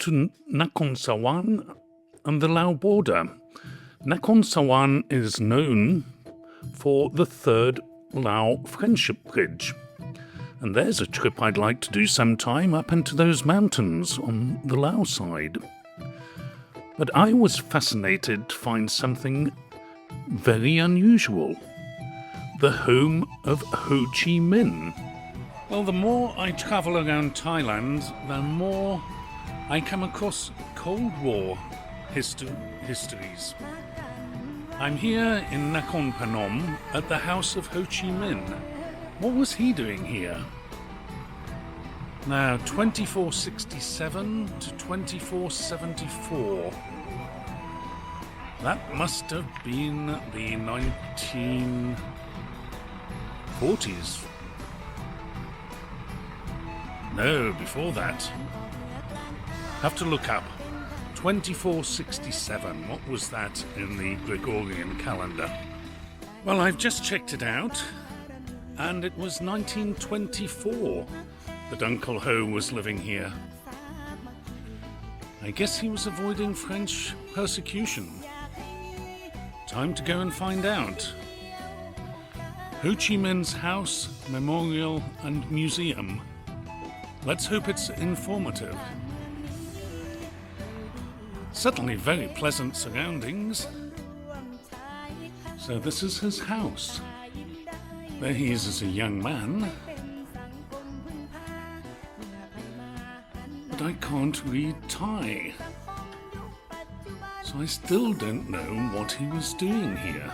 to Nakhon Phanom and the Lao border. Nakhon Phanom is known for the third Lao Friendship Bridge. And there's a trip I'd like to do sometime up into those mountains on the Lao side. But I was fascinated to find something very unusual. The home of Ho Chi Minh. Well, the more I travel around Thailand, the more I come across Cold War histories. I'm here in Nakhon Phanom at the house of Ho Chi Minh. What was he doing here? Now, 2467 to 2474. That must have been the 1940s. No, before that. Have to look up. 2467. What was that in the Gregorian calendar? Well, I've just checked it out, and it was 1924 that Uncle Ho was living here. I guess he was avoiding French persecution. Time to go and find out. Ho Chi Minh's house, memorial and museum. Let's hope it's informative. Certainly very pleasant surroundings. So this is his house. There he is as a young man. But I can't read Thai. So I still don't know what he was doing here.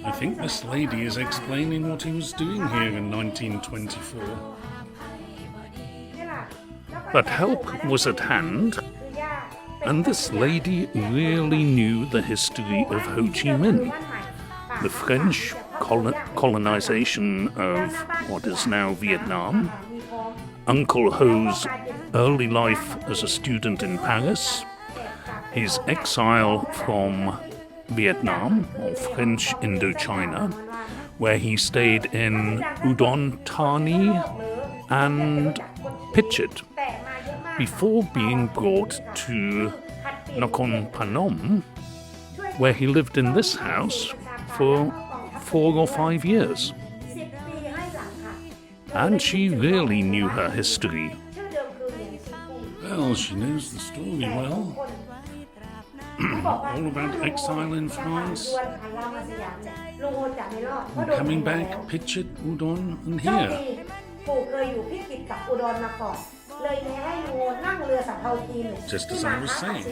I think this lady is explaining what he was doing here in 1924. But help was at hand, and this lady really knew the history of Ho Chi Minh, the French colonization of what is now Vietnam, Uncle Ho's early life as a student in Paris, his exile from Vietnam, or French Indochina, where he stayed in Udon Thani and Phichit, before being brought to Nakhon Phanom, where he lived in this house for 4 or 5 years. And she really knew her history. Well, she knows the story well. All about exile in France, and coming back, Phichit, Udon, and here. Just as I was saying.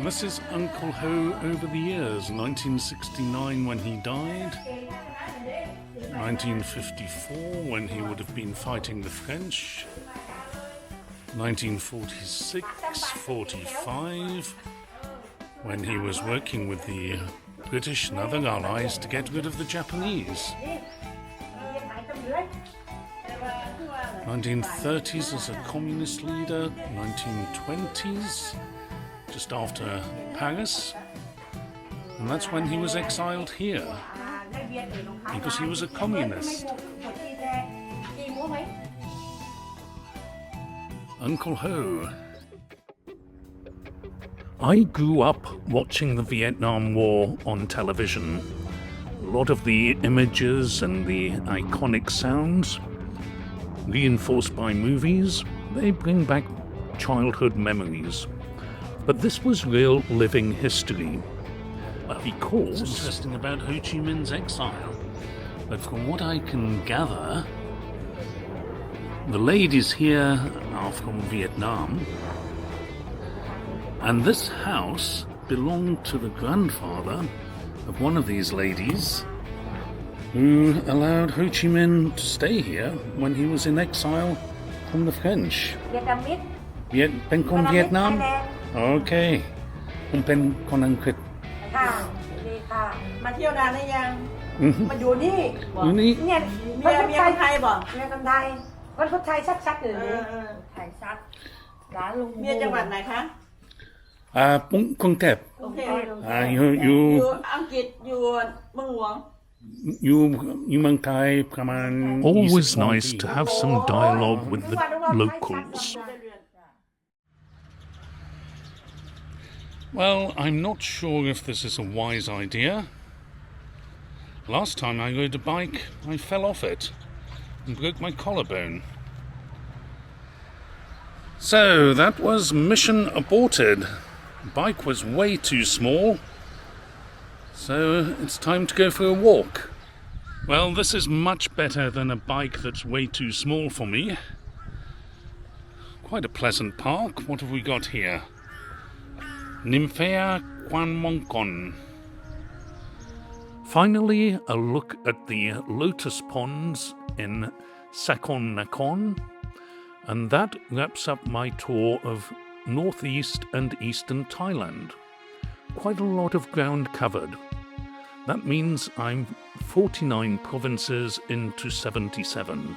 This is Uncle Ho over the years, 1969 when he died, 1954 when he would have been fighting the French, 1946, 45 when he was working with the British and other allies to get rid of the Japanese. 1930s as a communist leader, 1920s, just after Paris, and that's when he was exiled here, because he was a communist. Uncle Ho. I grew up watching the Vietnam War on television. A lot of the images and the iconic sounds, reinforced by movies, they bring back childhood memories. But this was real living history. Because it's interesting about Ho Chi Minh's exile. But from what I can gather, the ladies here are from Vietnam, and this house belonged to the grandfather of one of these ladies who allowed Ho Chi Minh to stay here when he was in exile from the French. Ben con Vietnam? Okay. ผมเป็นคนอังกฤษ ค่ะดีค่ะมาเที่ยวนานหรือยังมาอยู่นี่ อยู่นี่ เนี่ยเมียคนไทยบอกเมียคนไทยคนไทยชัดๆอยู่นี่ไทยชัดร้านลุงเมียจังหวัดไหนคะ Kung Tep. โอเค You อยู่อังกฤษอยู่เมืองหลวง you Mang Thai Praman. Always nice to have some dialogue with the locals. Well, I'm not sure if this is a wise idea. Last time I rode a bike, I fell off it and broke my collarbone. So that was mission aborted. The bike was way too small, so it's time to go for a walk. Well, this is much better than a bike that's way too small for me. Quite a pleasant park. What have we got here? Nymphea Kwanmongkon. Finally, a look at the lotus ponds in Sakhon Nakhon, and that wraps up my tour of northeast and eastern Thailand. Quite a lot of ground covered. That means I'm 49 provinces into 77.